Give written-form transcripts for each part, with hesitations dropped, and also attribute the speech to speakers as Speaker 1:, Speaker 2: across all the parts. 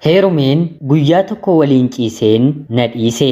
Speaker 1: Heerumeen guyyaa tokko waliin ciiseen na dhiise.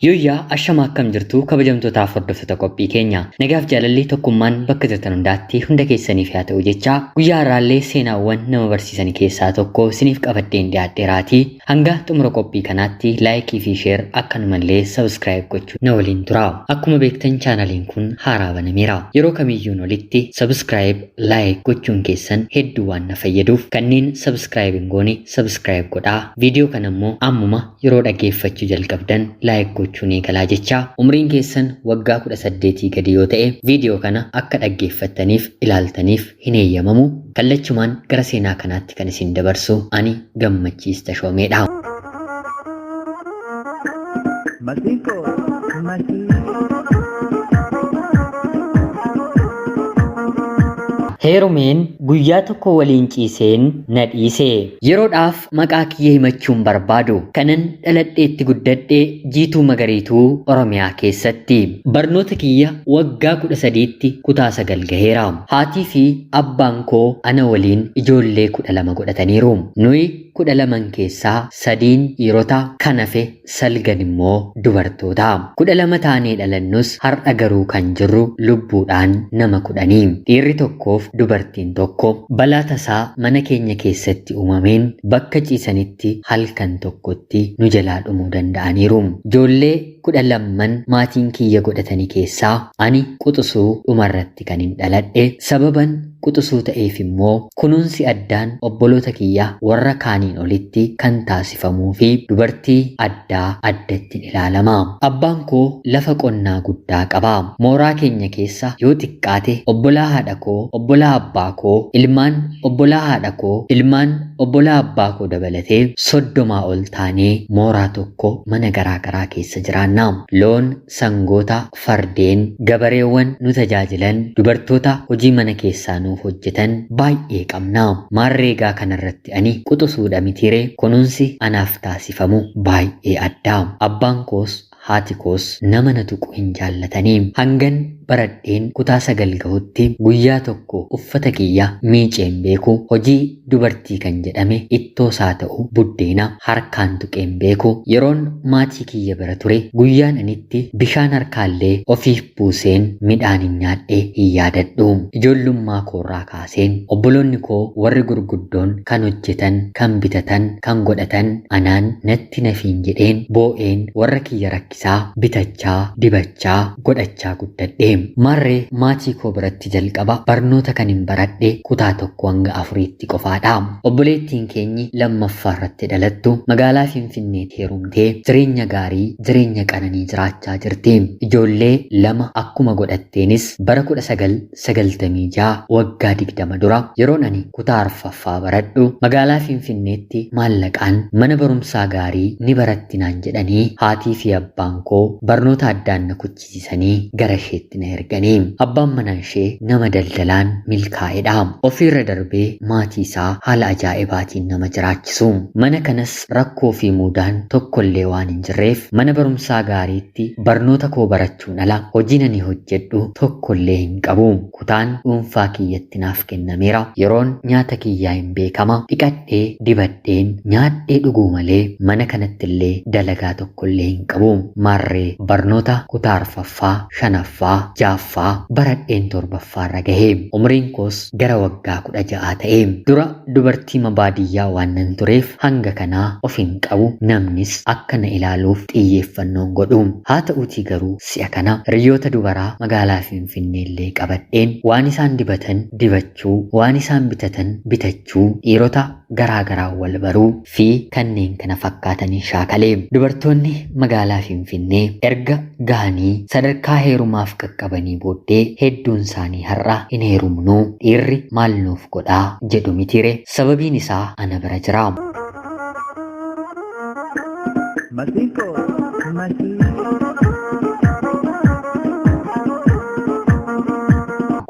Speaker 1: Yoyyaa ashama akkam jirtu kabajamtootaaf hordoftoota qophii keenya nagaaf jaalalli tokkummaan bakka jirtan hundaatti hunda keessaniif haa ta'u jecha guyyaa har'aallee seenaawwan nama barsiisan keessaa tokko isiniif qabadheen dhiyaadheeraatii hanga xumura qophii kanaatti laayikii fi sheer akkanumallee sabskiraayib gochuu na waliin tura. Akkuma beektan chaanaliin kun haaraa banameera. Yeroo kamiyyuun olitti sabskiraayib laayik gochuun keessan hedduu waan na fayyaduuf kanneen sabskiraayib hin goone sabskiraayib godhaa. Viidiyoo kana immoo ammuma yeroo dhaggeeffachuu jalqabdan laayik gochuun eegalaa jecha umriin keessan waggaa 18 gadi yoo ta'e viidiyoo kana akka dhaggeeffattaniif ilaaltaniif hin eeyyamamu. Kallachumaan gara seenaa kanaatti kan isin dabarsu ani Gammachiis Tashoomeedha. Heerumeen guyyaa tokko waliin ciiseen na dhiise. Yeroodhaaf maqaa kiyya himachuun barbaadu kanan dhaladheetti guddadhee Jiituu Magariituu Oromiyaa keessatti. Barnoota kiyya waggaa 13tti kutaa 9 gaheera. Haatii fi abbaan koo ana waliin ijoollee 12 godhataniiru. Nuyi 12 keessaa 3 dhiirota kan hafe 9 immoo dubartoota. 12 taanee dhalannus har'a garuu kan jirru lubbuudhaan nama 10. Dhiirri tokkoof dubartiin tokko balaa tasaa mana keenya keessatti uumameen bakka ciisanitti halkan tokkotti nu jalaa dhumuu danda'aniiru. Ijoollee 12 maatiin kiyya godhatanii keessaa ani quxisuu dhumarratti kan hin dhaladhe. Sababan quxisuu ta'eef immoo kunuunsi addaan obboloota kiyya warra kaaniin olitti kan taasifamuu fi dubartii addaa addatti ilaalama. Abbaan koo lafa qonnaa guddaa qaba. Mooraa keenya keessa yoo xiqqaate obbolaa haadha koo, obbolaa abbaa koo, ilmaan obbolaa haadha koo, ilmaan obbolaa abbaa koo dabalatee 30 ol taanee mooraa tokko mana garaa keessa jiraanna. Loon, sangoota, fardeen, gabareewwan nu tajaajilan, dubartoota hojii mana keessaa nuuf hojjetan baay'ee qabna. Maarreegaa kanarratti ani quxisuudha mitiiree kunuunsi anaaf taasifamu baay'ee adda. Abbaan koos haati koos nama na tuqu hin jaallatanii. Hangan baradheen kutaa 9 gahutti guyyaa tokko uffata kiyya miiceen beeku, hojii dubartii kan jedhame ittoosaa ta'u buddeena harkaan tuqeen beeku. Yeroon maatii kiyya bira ture guyyaan anitti bishaan harkaallee ofiif buuseen midhaan hin nyaadhe hin yaadadhu. Ijoollummaa koorraa kaaseen obboloonni koo warri gurguddoon kan hojjetan, kan bitatan, kan godhatan anaan natti nafiin jedheen boo'een warra kiyya rakkisaa bitachaa, dibachaa, godhachaa guddadhe. Marree maatii koo biratti jalqaba barnoota kan hin baradhe kutaa 1 hanga 4tti qofaadha. Obboleettiin keenyi lammaffaa irratti dhalattu magaalaa Finfinneetti heerumtee jireenya gaarii, jireenya qananii jiraachaa jirti. Ijoollee 2 akkuma godhatteenis bara 1996 waggaa 20 dura yeroon ani kutaa 4ffaa baradhu magaalaa Finfinneetti maallaqaan mana barumsaa gaarii ni baratti naan jedhanii haatii fi abbaan koo barnoota addaan na kuchisiisanii gara isheetti na erganii. Abbaan manaa ishee nama daldalaan milkaa'edha. Ofiirra darbee maatii isaa haala ajaa'ibaatiin nama jiraachisu. Mana kanas rakkoo fi muudaan tokkollee waan hin jirreef mana barumsaa gaariitti barnoota koo barachuun ala hojiin ani hojjedhu tokkollee hin qabu. Kutaan dhuunfaa kiyyatti naaf kennameera. Yeroon nyaata kiyyaa hin beekama. Dhiqadhee dibadheen nyaadhee dhuguu malee mana kanattillee dalagaa tokkollee hin qabu. Maarree barnoota kutaa 4ffaa, 5ffaa, 6ffaa baradheen 7ffaarra gahee. Umriin koos gara waggaa 16 ta'e. Dura dubartii baadiyyaa waan nan tureef hanga kanaa of hin qabu. Namnis akka na ilaaluuf xiyyeeffannoon godhu. Haa ta'uutii garuu si'a kana hiriyoota dubaraa magaalaa Finfinneellee qabadheen waan isaan dibatan dibachuu, waan isaan bitatan bitachuu, dhiirota garaa wal baruu fi kanneen kana fakkaatanii shaakalee. Dubartoonni magaalaa Finfinnee erga gahanii sadarkaa heerumaaf qaqqabanii booddee hedduun isaanii har'a hin heerumnuu, dhiirri maal nuuf godhaa jedhu mitiire. Sababiin isaa ana bira jira.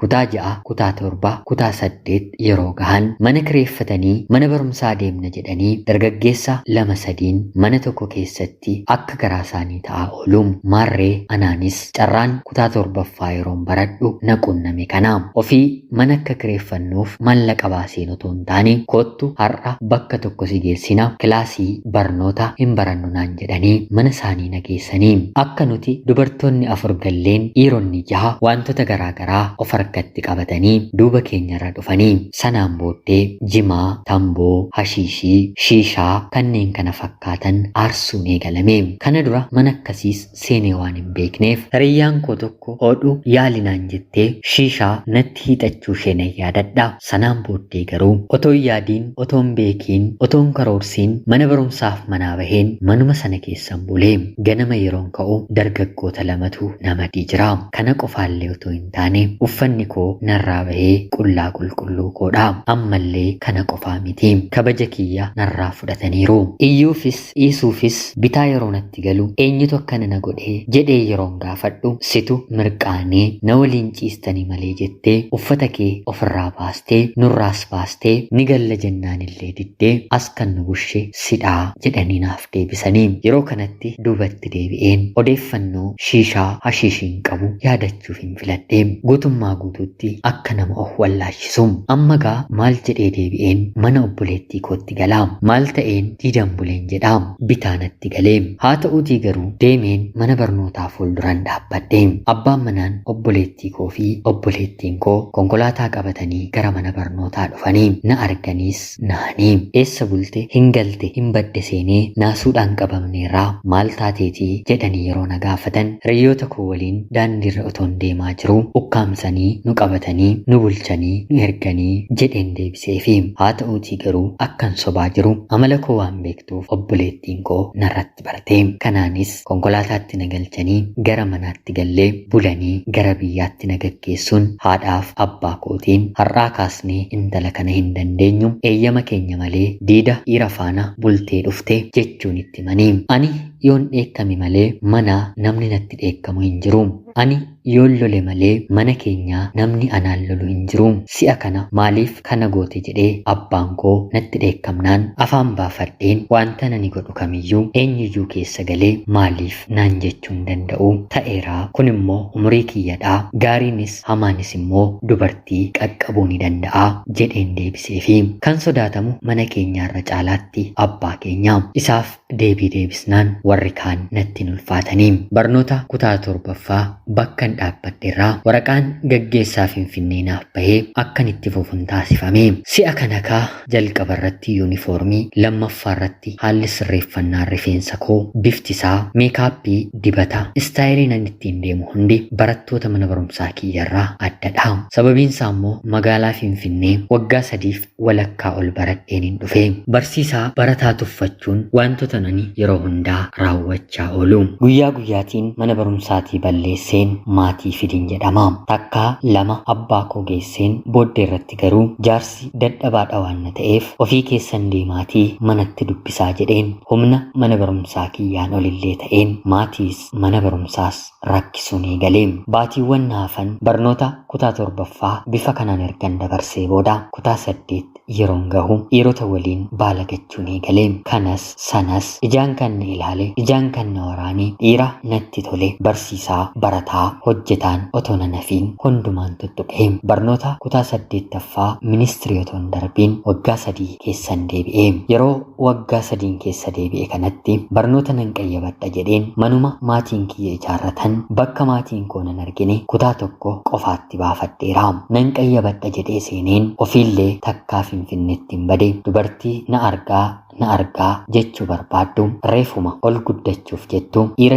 Speaker 1: kutaa 6, kutaa 7, kutaa 8 yeroo gahan mana kireeffatanii mana barumsaa deemna jedhanii dargaggeessa 2-3 mana tokko keessatti akka garaa isaanii ta'aa oolu. Maarree anaanis carraan kutaa 7ffaa yeroon baradhu na qunname kana. Ofii mana akka kireeffannuuf maallaqa baaseen otoo hin taane kottu har'a bakka tokko si geessina kilaasii barnoota hin barannu naan jedhanii mana isaanii na geessanii. Akka nuti dubartoonni 4 galleen dhiironni 6 wantoota garaagaraa of harkatti qabatanii duuba keenyarra dhufanii sanaan booddee jimaa, tamboo, hashiishii, shiishaa kanneen kana fakkaatan aarsuun eegalame. Kana dura mana akkasiis seenee waan hin beekneef hiriyyaan koo tokko hodhu yaalinaan jettee shiishaa natti hiixachuu ishee nan yaadadha. Sanaan booddee garuu otoo yaadiin, otoon beekiin, otoon karoorsiin mana barumsaaf manaa baheen manuma sana keessan bulee ganama yeroon ka'u dargaggoota 2tu na madii jira. Kana qofaallee otoo hin taane uffanni koo narraa bahee qullaa qulqulluu koodha. Ammallee kana qofaa miti. Kabaja kiyya narraa fudhataniiru. Iyyuufis dhiisuufis bitaa yeroo natti galu eenyutu akkana na godhee jedhee yeroon gaafadhu situ mirqaanee na waliin ciistanii malee jettee uffata kee ofirraa baastee nurraas baastee ni galla jennaan illee diddee as kan nu bushe sidhaa jedhanii naaf deebisanii. Yeroo kanatti duubatti deebi'een odeeffannoo shiishaa hashiishiin qabu yaadachuuf hin filadhee guutummaa guutuutti akka nama of wallaashisu. Amma gaa maal jedhee deebi'een mana obboleettii kootti galaa. Maal ta'een diidan buleen jedhaa bitaanatti galee. Haa ta'uutii garuu deemeen mana barnootaa fuulduraan dhaabbadhe. Abbaan manaan obboleettii koo fi obboleettiin koo konkolaataa qabatanii gara mana barnootaa dhufanii na arganiis nahanii eessa bulte hin galte hin badde seenee naasuudhaan qabamneerraa maal taateetii jedhanii yeroo na gaafatan hiriyoota koo waliin daandiirra otoon deemaa jiru ukkaamsanii nu qabatanii nu bulchanii nu erganii jedheen deebiseefi. Haa ta'uutii garuu akkan sobaa jiru amala koo waan beektuuf obboleettiin koo narratti barte. Kanaanis konkolaataatti na galchanii gara manaatti gallee bulanii gara biyyaatti na gaggeessuun haadhaaf abbaa kootiin har'aa kaasnee intala kana hin dandeenyu eeyyama keenya malee diida dhiira faana bultee dhufte jechuun itti himanii. Ani yoon dheekkame malee mana namni natti dheekkamu hin jiru. Ani yoon lole malee mana keenya namni anaan lolu hin jiru. Si'a kana maaliif kana goote jedhee abbaan koo natti dheekkamnaan afaan baafadheen wanta nani godhu kamiyyuu eenyuyyuu keessa galee maaliif naan jechuu hin danda'u ta'eeraa. Kun immoo umurii kiyyadhaa. Gaariinis hamaanis immoo dubartii qaqqabuu ni danda'a jedheen deebiseefi. Kan sodaatamu mana keenyaarra caalaatti abbaa keenya. Isaaf deebii deebisnaan warri kaan natti ulfaatanii. Barnoota kutaa 7ffaa bakkan dhaabbadheerraa waraqaan gaggeessaa Finfinnee naaf bahee akkan itti fufuun taasifame. Si'a kana kaa jalqaba irratti yuunifoormii, lammaffaa irratti haalli sirreeffannaa rifeensa koo, bifti isaa, meekaappii, dibata, istaayiliin ani ittiin deemu hundi barattoota mana barumsaa kiyyarraa addadha. Sababiin isaa immoo magaalaa Finfinnee waggaa 3f walakkaa ol baradheen hin dhufe. Barsiisaa barataa tuffachuun wantoota nani yeroo hundaa raawwachaa oolu. Guyyaa guyyaatiin mana barumsaatii balleesseen maatii fidin jedhama. Takkaa 2 abbaa koo geesseen booddee irratti garuu jaarsi dadhabaadha waan na ta'eef ofii keessan deemaatii manatti dubbisaa jedheen humna mana barumsaa kiyyaan olillee ta'een maatiis mana barumsaas rakkisuun eegalee. Baatiiwwan naafan barnoota kutaa 7ffaa bifa kanaan ergan dabarsee booda kutaa 8 yeroon gahu dhiirota waliin baalagachuun eegalee. Kanas sanas ijaan kan na ilaale ijaan kan na waraane dhiira natti tole barsiisaa barataa hojjetaan otoo na nafiin hundumaan tuttuqee barnoota kutaa 8ffaa ministirii otoo hin darbiin waggaa 3 keessan deebi'ee. Yeroo waggaa 3 keessa deebi'e kanatti barnoota nan qayyabadha jedheen manuma maatiin kiyya ijaarratan bakka maatiin koo nan argine kutaa 1 qofaatti baafadheera. Nan qayyabadha jedhee seeneen ofiillee takkaa Finfinneetti hin bade. Dubartii na argaa jechuu barbaaddu reefuma ol guddachuuf jettu dhiira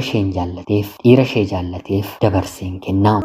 Speaker 1: ishee jaallateef dabarseen kennaa.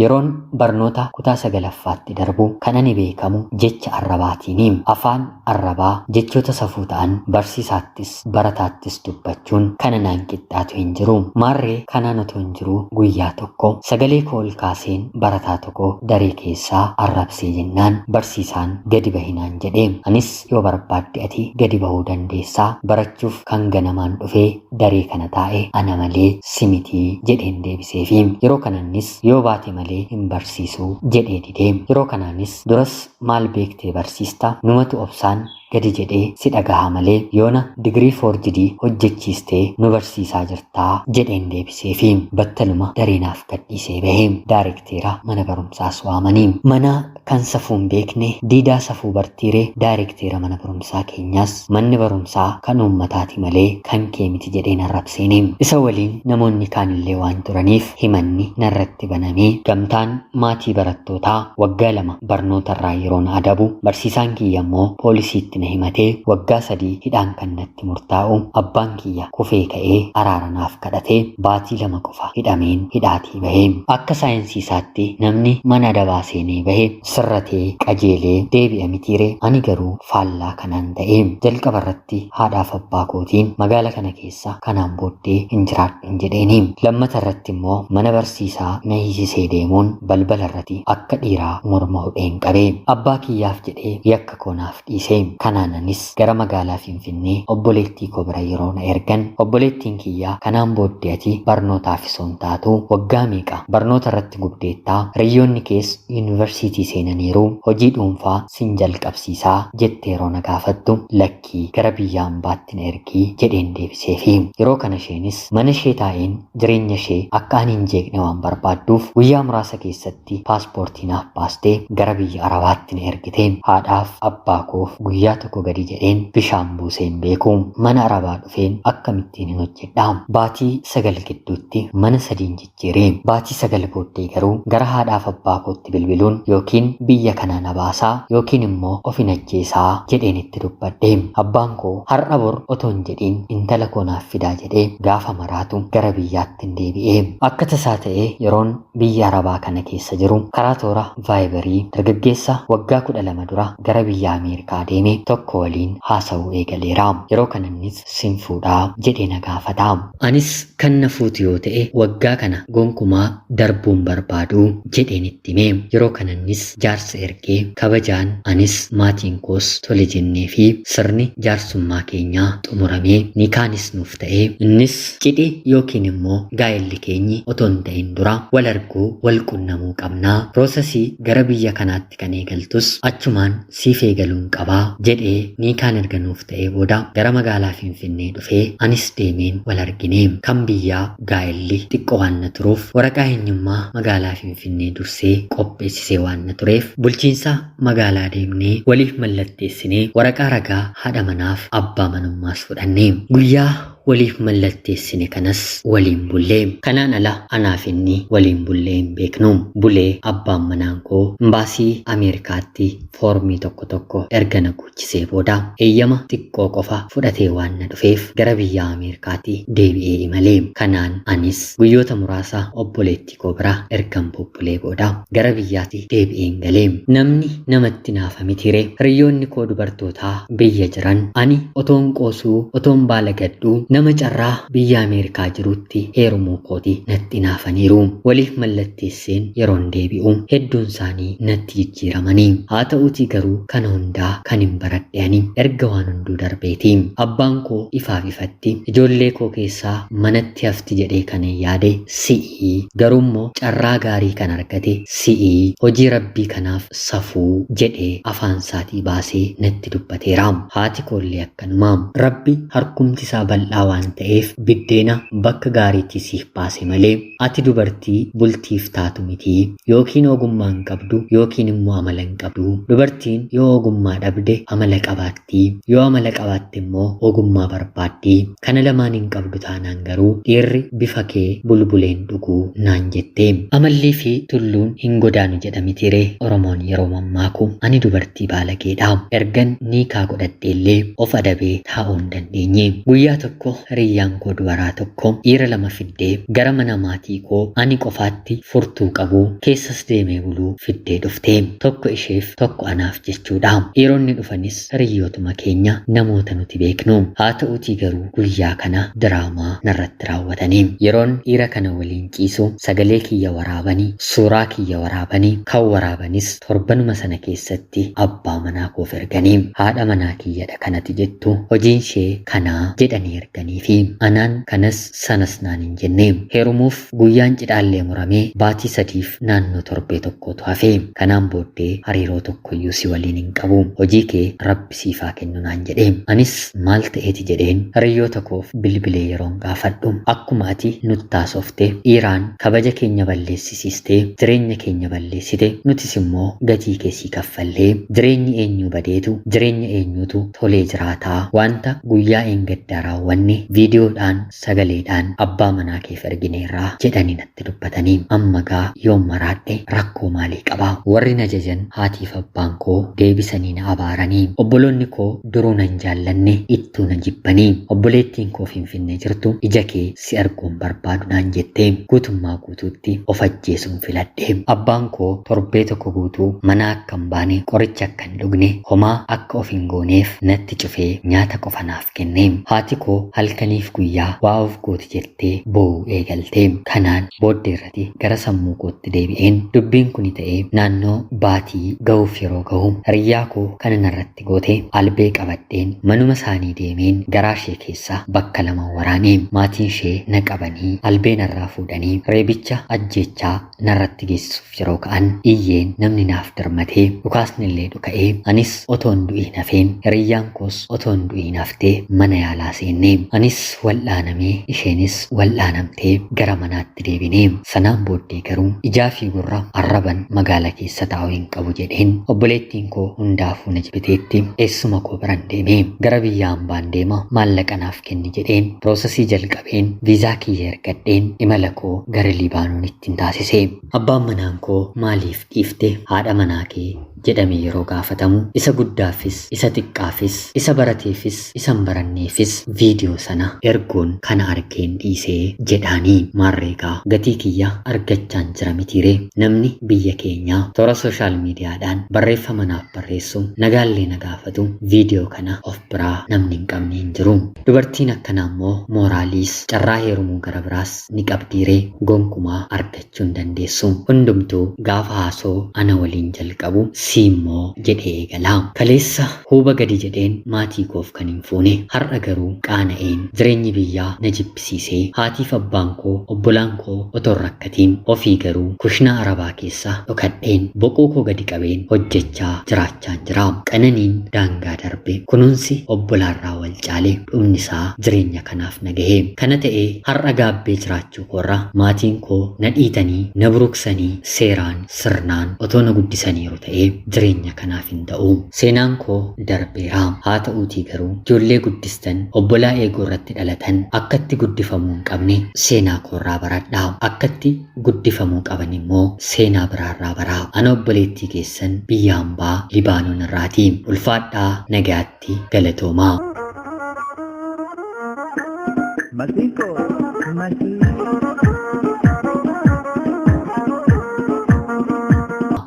Speaker 1: Yeroon barnoota kutaa 9ffaatti darbu kan ani beekamu jecha arrabaatiini. Afaan arrabaa jechoota safuu ta'an barsiisaattis barataattis dubbachuun kana naan qixxaatu hin jiru. Maarree kanaan otoo hin jiru guyyaa tokko sagalee koo ol kaaseen barataa tokko daree keessaa arrabsee jennaan barsiisaan gadi bahinaan jedhe. Anis yoo barbaadde ati gadi bahuu dandeessaa, barachuuf kan ganamaan dhufee daree kana taa'e ana malee simitii jedheen deebiseefi yeroo kanaanis yoo baate malee hin barsiisu jedhee didee. Yeroo kanaanis duras maal beektee barsiista, numatu obsaan gadi jedhee si dhagahaa malee yoona digirii foorjidii hojjechiistee nu barsiisaa jirtaa jedheen deebiseefi battaluma dareenaaf gadhiisee bahe. Daarekteera mana barumsaas waamanii mana kan safuun beekne diidaa safuu bartiiree daarekteera mana barumsaa keenyaas manni barumsaa kan uummataati malee kan kee miti jedheen arrabseeni. Isa waliin namoonni kaanillee waan turaniif himanni narratti banamee gamtaan maatii barattootaa waggaa 2 barnootarraa yeroon adabu barsiisaan kiyya immoo poolisiitti na himatee waggaa 3 hidhaan kan natti murtaa'u abbaan kiyya kufee ka'ee araaranaaf kadhatee baatii 2 qofa hidhameen hidhaatii bahee. Akka saayinsiisaatti namni mana adabaa seenee bahee sirratee qajeelee deebi'a mitiiree ani garuu faallaa kanaan ta'ee jalqabarratti haadhaaf abbaa kootiin magaala kana keessa kanaan booddee hin jiraadhu jedheeni. Lammatarratti immoo mana barsiisaa na hiisisee deemuun balbalarratti akka dhiiraa morma hudheen qabee abbaa kiyyaaf jedhee yakka koonaaf dhiisee. Kanaananis gara magaalaa Finfinnee obboleettii koo bira yeroo na ergan obboleettiin kiyyaa kanaan booddee ati barnootaaf osoon taatu waggaa meeqa barnoota irratti gubdeettaa, hiriyoonni kees yuunivarsiitii seenaniiru, hojii dhuunfaa sin jalqabsiisaa jettee yeroo na gaafattu lakkii gara biyya ambaatti na ergii jedheen deebiseefi yeroo kana isheenis mana ishee taa'een jireenya ishee akka ani hin jeeqne waan barbaadduuf guyyaa muraasa keessatti paaspoortii naaf baastee gara biyya Arabaatti na ergite. Haadhaaf abbaa koof guyyaa tokko gadi jedheen bishaan buuseen beeku. Mana Arabaa dhufeen akkamittiin hin hojjedha. Baatii 9 gidduutti mana 3 jijjiiree baatii 9 booddee garuu gara haadhaaf abbaa kootti bilbiluun yookiin biyya kanaa na baasaa yookiin immoo of hin ajjeesaa jedheen itti dubbadhe. Abbaan koo har'a bor otoo hin jedhiin intala koo naaf fidaa jedhee gaafa maraatu gara biyyaatti hin deebi'ee. Akka tasaa ta'ee yeroon biyya Arabaa kana keessa jiru karaa toora vaayibarii dargaggeessa waggaa 12 dura gara biyya Ameerikaa deeme tokko waliin haasa'uu eegaleera. Yeroo kanannis sin fuudhaa jedhee na gaafata. Anis kan na fuutu yoo ta'e waggaa kana gonkumaa darbuun barbaadu jedheen itti hime. Yeroo kanannis jaarsa ergee kabajaan anis maatiin koos tole jennee fi sirni jaarsummaa keenyaa xumuramee nikaanis nuuf ta'ee innis cidhi yookiin immoo gaa'elli keenyi otoo hin ta'in dura wal arguu wal qunnamuu qabnaa. Piroosesii gara biyya kanaatti kan eegaltus achumaan siif eegaluun qabaa jedhee nikaan erga nuuf ta'ee booda gara magaalaa Finfinnee dhufee anis deemeen wal argine. Kan biyyaa gaa'elli xiqqoo waan na turuuf waraqaa eenyummaa magaalaa Finfinnee dursee qopheessisee waan na tureef bulchiinsa magaalaa deemnee waliif mallatteessinee waraqaa ragaa haadha manaaf abbaa manummaas fudhanne. Guyyaa waliif mallatteessine kanas waliin bullee. Kanaan ala anaaf inni waliin bullee hin beeknu. Bulee abbaan manaan koo imbaasii Ameerikaatti foormii tokko erga na guuchisee booda eeyyama xiqqoo qofa fudhatee waan na dhufeef gara biyya Ameerikaatti deebi'ee imalee. Kanaan anis guyyoota muraasa obboleettii koo bira ergan bubbulee booda gara biyyaatti deebi'een galee. Namni namatti naafa mitire. Hiriyoonni koo dubartootaa biyya jiran ani otoon qoosuu otoon baala gadduu nama carraa biyya Ameerikaa jirutti heerumuu kooti natti naafaniiru. Waliif mallatteesseen yeroon deebi'u hedduun isaanii natti jijjiiramanii. Haa ta'uutii garuu kana hundaa kan hin baradheani erga waan hunduu darbeeti. Abbaan koo ifaaf ifatti ijoollee koo keessaa manatti hafti jedhee kan yaade si'ii garuummoo carraa gaarii kan argate si'ii hojii rabbii kanaaf safuu jedhee afaan isaatii baasee natti dubbateera. Haati koollee akkanuma rabbi harkumti isaa bal'aa waan ta'eef biddeena bakka gaariitti siif baase malee ati dubartii bultiif taatu miti. Yookiin ogummaa hin qabdu yookiin immoo amala hin qabdu. Dubartiin yoo ogummaa dhabde amala qabaatti, yoo amala qabaatte immoo ogummaa barbaaddi. Kana lamaan hin qabdu taanaan garuu dhiirri bifa kee bulbuleen dhuguu naan jette. Amallii fi tulluun hin godaanu jedhamitiire Oromoon yeroo mammaaku ani dubartii baalageedha. Ergan niikaa godhadheellee of adabee taa'uu hin dandeenye. Guyyaa tokko koo hiriyyaan koo dubaraa tokko dhiira lama fiddee gara mana maatii koo ani qofaatti furtuu qabu keessas deemee buluu fiddee dhuftee tokko isheef tokko anaaf jechuudha. Dhiironni dhufanis hiriyyootuma keenya namoota nuti beeknu. Haa ta'uutii garuu guyyaa kana diraamaa narratti raawwatanii yeroon dhiira kana waliin ciisu sagalee kiyya waraabanii suuraa kiyya waraabanii kan waraabanis torbanuma sana keessatti abbaa manaa koof erganii haadha manaa kiyyadha kanatti jettu hojiin ishee kanaa jedhanii erganii fi anaan kanas sanas naan hin jenne heerumuuf guyyaan cidhaallee muramee baatii sadiif naannoo torbee tokkotu hafe kanaan booddee hariiroo tokkoyyuu si waliin hin qabu hojii kee rabbi siifaa kennu naan jedhe anis maal ta'eeti jedheen hiriyyoota koof bilbilee yeroon gaafadhu akkuma ati nuttaasofte dhiiraan kabaja keenya balleessisiiste jireenya keenya balleessite nutis immoo gatii keessii kaffallee jireenyi eenyu badeetu jireenya eenyutu tolee jiraataa wanta guyyaa eengaddaa raawwanne viidiyoodhaan sagaleedhaan abbaa manaa keef ergineerraa jedhanii natti dubbatanii amma gaa yoom maraadhe rakkoo maalii qaba warri na jajan haatiif abbaan koo deebisanii na abaaranii obboloonni koo duruu nan jaallanne ittuu na jibbanii obboleettiin koo finfinnee jirtu ija kee si arguun barbaadu naan jettee guutummaa guutuutti of ajjeesuun filadhe abbaan koo torbee tokko guutuu mana akka hin baane qoricha akka hin dhugne homaa akka of hin gooneef natti cufee nyaata qofa naaf kenne haati koo halkaniif guyyaa waa of gooti jettee boo'uu eegalte kanaan booddee irratti gara sammuu kootti deebi'een dubbiin kuni ta'ee naannoo baatii ga'uuf yeroo ga'u hiriyyaa koo kana narratti goote albee qabadheen manuma isaanii deemeen garaa ishee keessaa bakka lama waraanee maatiin ishee na qabanii albee narraa fuudhanii reebicha ajjeechaa narratti geessisuuf yeroo ka'an iyyeen namni naaf dirmatee dhukaasni illee dhuka'ee anis otoon du'iin hafeen hiriyyaan koos otoon du'iin haftee mana yaalaa seennee anis wal'aanamee isheenis wal'aanamtee gara manaatti deebinee sanaan booddee garuu ijaa fi gurra arraban magaala keessa taa'uu hin qabu jedheen obboleettiin koo hundaafuu na jibiteetti eessuma koo biran deemee gara biyya hambaan deema maallaqa naaf kenni jedheen piroosesii jalqabeen viizaa kiyya ergadheen imala koo gara Libaanoonitti taasise abbaan manaan koo maaliif dhiifte haadha manaa kee jedhame yeroo gaafatamu isa guddaafis isa xiqqaafis isa barateefis isa hin baranneefis viidiyoo sana ergoon kana argeen dhiisee jedhaanii maarreegaa gatii kiyya argachaan jira mitiire namni biyya keenyaa toora sooshaal miidiyaadhaan barreeffama naaf barreessu nagaallee na gaafatu viidiyoo kana of biraa namni hin qabne hin jiru dubartiin akkanaa immoo mooraaliis carraa heerumuu gara biraas ni qabdiire gonkumaa argachuu hin dandeessu hundumtuu gaafa haasoo ana waliin jalqabu siimmoo jedhee eegalaa kaleessa huuba gadi jedheen maatii koof kan hin fuune har'a garuu qaana'een jireenyi biyyaa na jibbisiisee haatiif abbaan koo obbolaan koo otoo rakkatiin ofii garuu kushnaa arabaa keessa dhokadheen boqoo koo gadi qabeen hojjechaa jiraachaan jira qananiin daangaa darbe kunuunsi obbolaarraa wal caale dhumni isaa jireenya kanaaf na gahee kana ta'ee har'a gaabbee jiraachuu koorra maatiin koo na dhiitanii na buruksanii seeraan sirnaan otoo na guddisaniiru ta'ee jireenya kanaaf hin ta'u seenaan koo darbeera haa ta'uutii garuu ijoollee guddistan obbolaa eeguu irratti dhalatan akkatti guddifamuu hin qabne seenaa koorraa baradhaa akkatti guddifamuu qaban immoo seenaa biraarraa baraa ana obboleettii keessan biyya hambaa Libaanoon irraati ulfaadhaa nagaatti galatoomaa.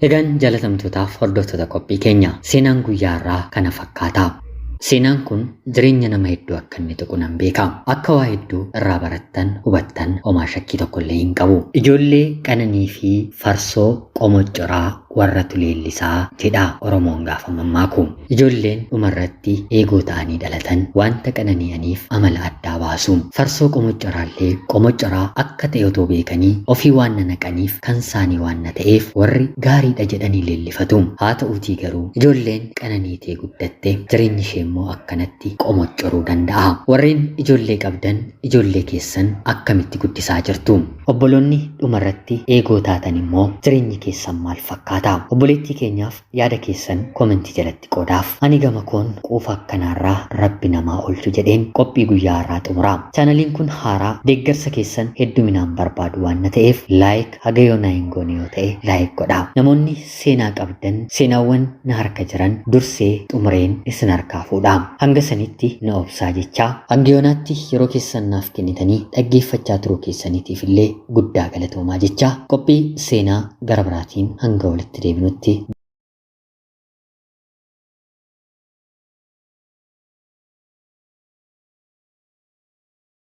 Speaker 1: Egaan jaalatamtootaaf hordoftoota qophii keenya seenaan guyyaa irraa kana fakkaata. Seenaan kun jireenya nama hedduu akka inni tuqu nan beeka. Akka waa hedduu irraa barattan hubattan homaa shakkii tokkollee hin qabu. Ijoollee qananii fi farsoo qomoccoraa warra tuleellisaa jedha Oromoon gaafa mammaaku. Ijoolleen dhumarratti eegoo ta'anii dhalatan wanta qanani'aniif amala addaa baasu. Farsoo qomoccoraallee qomoccoraa akka ta'e otoo beekanii ofii waan naqaniif kan isaanii waan ta'eef warri gaariidha jedhanii leellifatu. Haa ta'uutii garuu ijoolleen qananiitee guddatte jireenyi ishee immoo akkanatti qomoccoruu danda'a. Warreen ijoollee qabdan ijoollee keessan akkamitti guddisaa jirtu? Obboloonni dhumarratti eegoo taatan immoo jireenyi keessan maal fakkaata? fakkaata? Obboleettii keenyaaf yaada keessan komentii jalatti qoodaaf. Ani gama koon quufa akkanaarraa Rabbi namaa oolchu jedheen qophii guyyaa har'aa xumuraa. Chaanaliin kun haaraa deeggarsa keessan hedduminaan barbaadu waan ta'eef laayik haga yoonaa hin goone yoo ta'e laayik godhaa. Namoonni seenaa qabdan seenaawwan na harka jiran dursee xumureen isin harkaa fuudhaa. Hanga sanitti na obsaa jechaa hanga yoonaatti yeroo keessan naaf kennitanii dhaggeeffachaa turuu keessaniitiif illee guddaa galatoomaa jechaa qophii seenaa gara biraatiin hanga walitti deebinutti